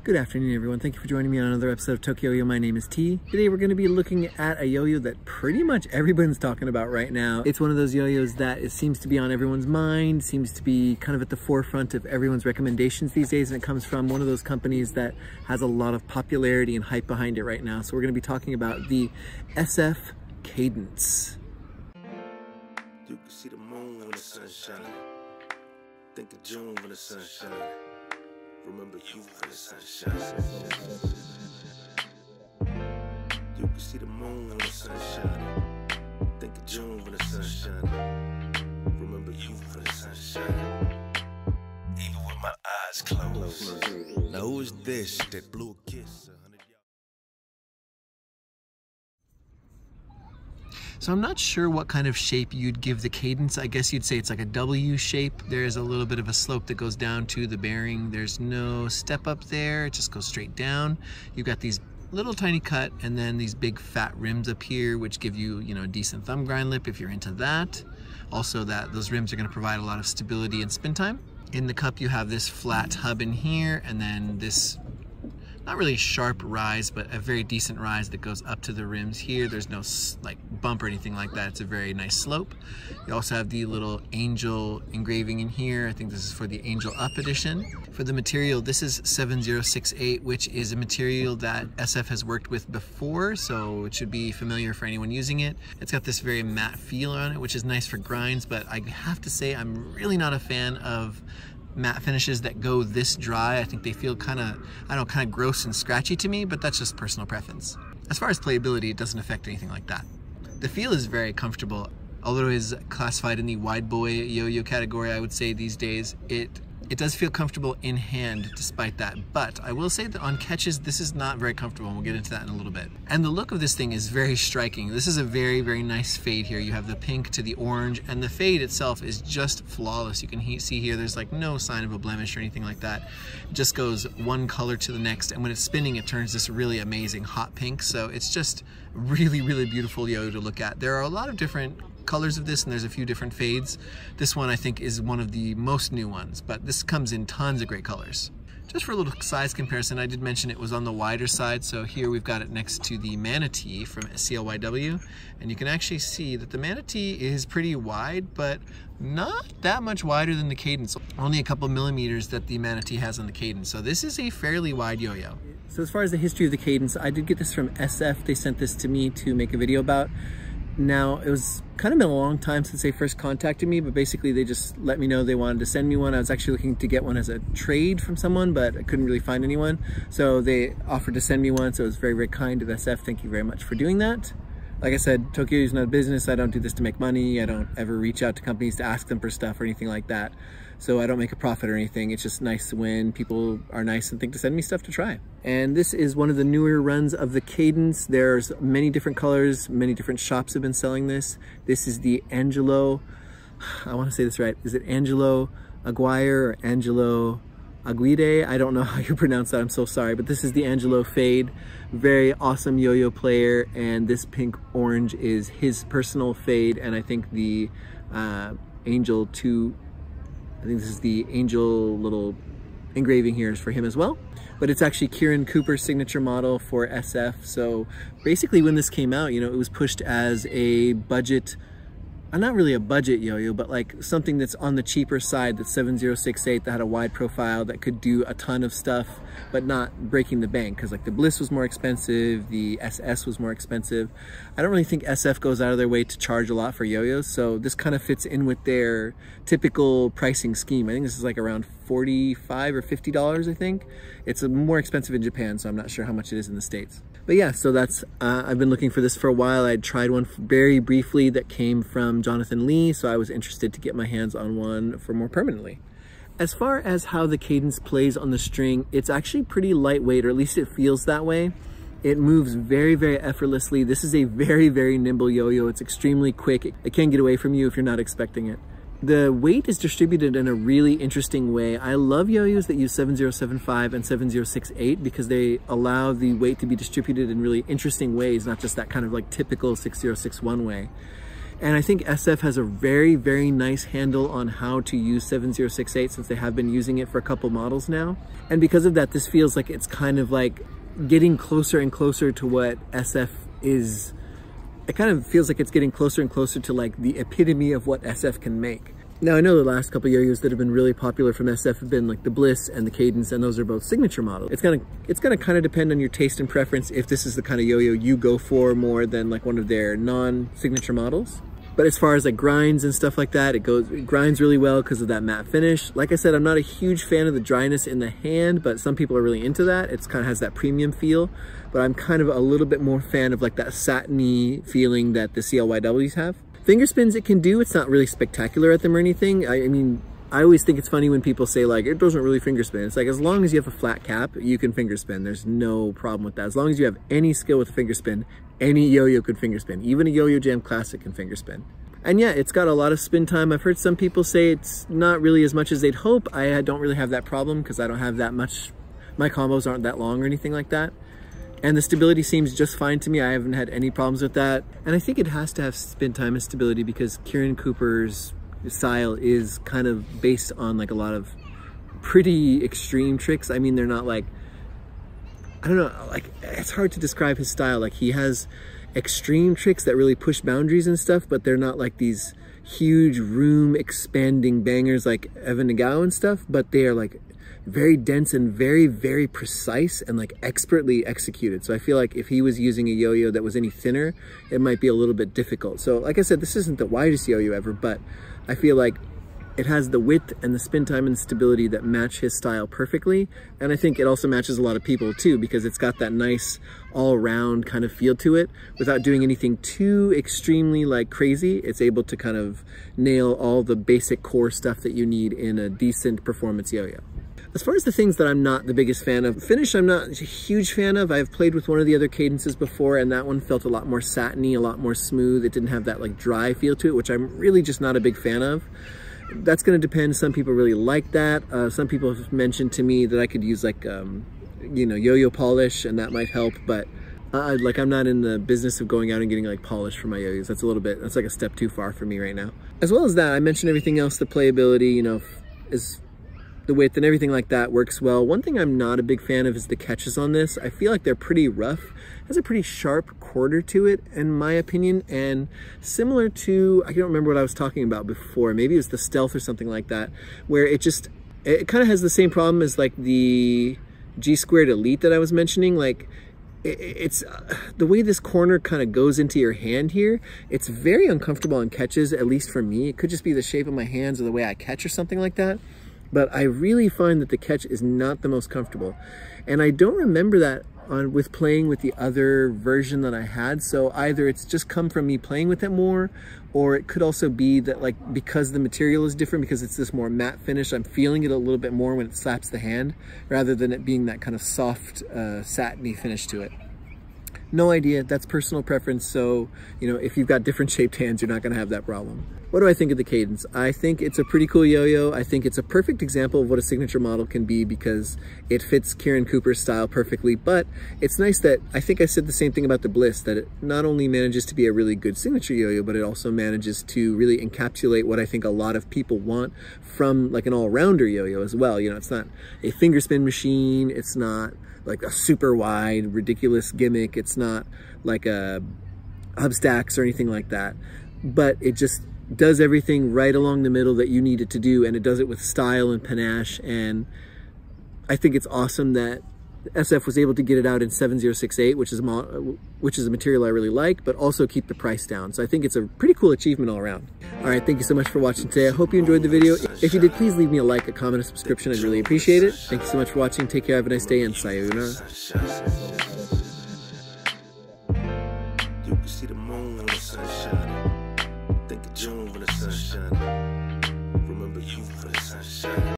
Good afternoon, everyone. Thank you for joining me on another episode of Tokyo Yo. My name is T. Today we're going to be looking at a yo-yo that pretty much everyone's talking about right now. It's one of those yo-yos that it seems to be on everyone's mind, seems to be kind of at the forefront of everyone's recommendations these days, and it comes from one of those companies that has a lot of popularity and hype behind it right now. So we're going to be talking about the SF Cadence. You can see the moon when the sun's shining. Think of June when the sun's shining. Remember you when the sun shines. You can see the moon when the sun's shining. Think of June when the sun's shining. Remember you when the sun's shining. Even with my eyes closed. Now who is this that blew a kiss? So I'm not sure what kind of shape you'd give the Cadence. I guess you'd say it's like a W shape. There's a little bit of a slope that goes down to the bearing. There's no step up there, it just goes straight down. You've got these little tiny cut and then these big fat rims up here, which give you, a decent thumb grind lip if you're into that. Also those rims are gonna provide a lot of stability and spin time. In the cup you have this flat hub in here and then this not really a sharp rise, but a very decent rise that goes up to the rims here. There's no like bump or anything like that. It's a very nice slope. You also have the little angel engraving in here. I think this is for the Angel Up edition. For the material, this is 7068, which is a material that SF has worked with before, so it should be familiar for anyone using it. It's got this very matte feel on it, which is nice for grinds, but I have to say I'm really not a fan of matte finishes that go this dry. I think they feel kind of gross and scratchy to me, but that's just personal preference. As far as playability, it doesn't affect anything like that. The feel is very comfortable. Although it is classified in the wide boy yo-yo category, I would say these days, it does feel comfortable in hand despite that. But I will say that on catches, this is not very comfortable, and we'll get into that in a little bit. And the look of this thing is very striking. This is a very, very nice fade here. You have the pink to the orange, and the fade itself is just flawless. You can see here, there's like no sign of a blemish or anything like that. It just goes one color to the next, and when it's spinning, it turns this really amazing hot pink. So it's just really, really beautiful yo-yo to look at. There are a lot of different colors of this, and there's a few different fades. This one I think is one of the most new ones, but this comes in tons of great colors. Just for a little size comparison, I did mention it was on the wider side, so here we've got it next to the Manatee from CLYW, and you can actually see that the Manatee is pretty wide, but not that much wider than the Cadence. Only a couple millimeters that the Manatee has on the Cadence, so this is a fairly wide yo-yo. So as far as the history of the Cadence, I did get this from SF. They sent this to me to make a video about. Now, it was kind of been a long time since they first contacted me, but basically they just let me know they wanted to send me one. I was actually looking to get one as a trade from someone, but I couldn't really find anyone. So they offered to send me one, so it was very, very kind of SF. Thank you very much for doing that. Like I said, Tokyo is not a business. I don't do this to make money. I don't ever reach out to companies to ask them for stuff or anything like that. So I don't make a profit or anything. It's just nice when people are nice and think to send me stuff to try. And this is one of the newer runs of the Cadence. There's many different colors. Many different shops have been selling this. This is the Angelo, I want to say this right. Is it Angelo Aguirre or Angelo Aguirre? I don't know how you pronounce that. I'm so sorry. But this is the Angelo Fade. Very awesome yo-yo player. And this pink orange is his personal fade. And I think the Angel 2, I think this is the Angel little engraving here is for him as well. But it's actually Kieran Cooper's signature model for SF. So basically when this came out, it was pushed as a budget, not really a budget yo-yo, but like something that's on the cheaper side, that's 7068, that had a wide profile, that could do a ton of stuff, but not breaking the bank, because like the Bliss was more expensive, the SS was more expensive. I don't really think SF goes out of their way to charge a lot for yo-yos, so this kind of fits in with their typical pricing scheme. I think this is like around $45 or $50, I think. It's more expensive in Japan, so I'm not sure how much it is in the States. But yeah, so that's, I've been looking for this for a while. I'd tried one very briefly that came from Jonathan Lee, so I was interested to get my hands on one for more permanently. As far as how the Cadence plays on the string, it's actually pretty lightweight, or at least it feels that way. It moves very, very effortlessly. This is a very, very nimble yo-yo. It's extremely quick. It can get away from you if you're not expecting it. The weight is distributed in a really interesting way. I love yo-yos that use 7075 and 7068 because they allow the weight to be distributed in really interesting ways, not just that kind of like typical 6061 way. And I think SF has a very, very nice handle on how to use 7068 since they have been using it for a couple models now. And because of that, this feels like it's kind of like getting closer and closer to what SF is. It kind of feels like it's getting closer and closer to like the epitome of what SF can make. Now, I know the last couple yo-yos that have been really popular from SF have been like the Bliss and the Cadence, and those are both signature models. It's gonna kind of depend on your taste and preference if this is the kind of yo-yo you go for more than like one of their non-signature models. But as far as like grinds and stuff like that, it grinds really well because of that matte finish. Like I said, I'm not a huge fan of the dryness in the hand, but some people are really into that. It's kind of has that premium feel, but I'm kind of a little bit more fan of like that satiny feeling that the CLYWs have. Finger spins it can do, it's not really spectacular at them or anything. I mean, I always think it's funny when people say like, it doesn't really finger spin. It's like, as long as you have a flat cap, you can finger spin. There's no problem with that. As long as you have any skill with a finger spin, any yo-yo could finger spin. Even a Yo-Yo Jam Classic can finger spin. And yeah, it's got a lot of spin time. I've heard some people say it's not really as much as they'd hope. I don't really have that problem because I don't have that much, my combos aren't that long or anything like that. And the stability seems just fine to me. I haven't had any problems with that. And I think it has to have spin time and stability because Kieran Cooper's style is kind of based on like a lot of pretty extreme tricks. I mean, they're not like, I don't know, like it's hard to describe his style. Like he has extreme tricks that really push boundaries and stuff, but they're not like these huge room expanding bangers like Evan Nagao and stuff, but they are like very dense and very, very precise and like expertly executed. So I feel like if he was using a yo-yo that was any thinner, it might be a little bit difficult. So like I said, this isn't the widest yo-yo ever, but I feel like it has the width and the spin time and stability that match his style perfectly. And I think it also matches a lot of people too, because it's got that nice all-round kind of feel to it without doing anything too extremely like crazy. It's able to kind of nail all the basic core stuff that you need in a decent performance yo-yo. As far as the things that I'm not the biggest fan of, finish I'm not a huge fan of. I've played with one of the other cadences before and that one felt a lot more satiny, a lot more smooth. It didn't have that like dry feel to it, which I'm really just not a big fan of. That's going to depend. Some people really like that. Some people have mentioned to me that I could use like, you know, yo-yo polish and that might help, but like I'm not in the business of going out and getting like polish for my yo-yos. That's like a step too far for me right now. As well as that, I mentioned everything else, the playability, you know, is the width and everything like that works well. One thing I'm not a big fan of is the catches on this. I feel like they're pretty rough. It has a pretty sharp quarter to it, in my opinion, and similar to, I don't remember what I was talking about before. Maybe it was the Stealth or something like that, where it kind of has the same problem as like the G2 Elite that I was mentioning. Like it's the way this corner kind of goes into your hand here, it's very uncomfortable on catches, at least for me. It could just be the shape of my hands or the way I catch or something like that. But I really find that the catch is not the most comfortable. And I don't remember that with playing with the other version that I had. So either it's just come from me playing with it more, or it could also be that like because the material is different, because it's this more matte finish, I'm feeling it a little bit more when it slaps the hand, rather than it being that kind of soft, satiny finish to it. No idea, that's personal preference. So, you know, if you've got different shaped hands, you're not gonna have that problem. What do I think of the Cadence? I think it's a pretty cool yo-yo. I think it's a perfect example of what a signature model can be because it fits Kieran Cooper's style perfectly, but it's nice that, I think I said the same thing about the Bliss, that it not only manages to be a really good signature yo-yo, but it also manages to really encapsulate what I think a lot of people want from like an all-rounder yo-yo as well. You know, it's not a finger spin machine, it's not like a super wide, ridiculous gimmick, it's not like a hub stacks or anything like that, but it just does everything right along the middle that you need it to do, and it does it with style and panache. And I think it's awesome that SF was able to get it out in 7068, which is a material I really like, but also keep the price down. So I think it's a pretty cool achievement all around. All right, thank you so much for watching today. I hope you enjoyed the video. If you did, please leave me a like, a comment, a subscription. I'd really appreciate it. Thank you so much for watching. Take care, have a nice day, and sayonara. You can see the moon when the sun shining. Think of June when the sun shining. Remember you for the sunshine.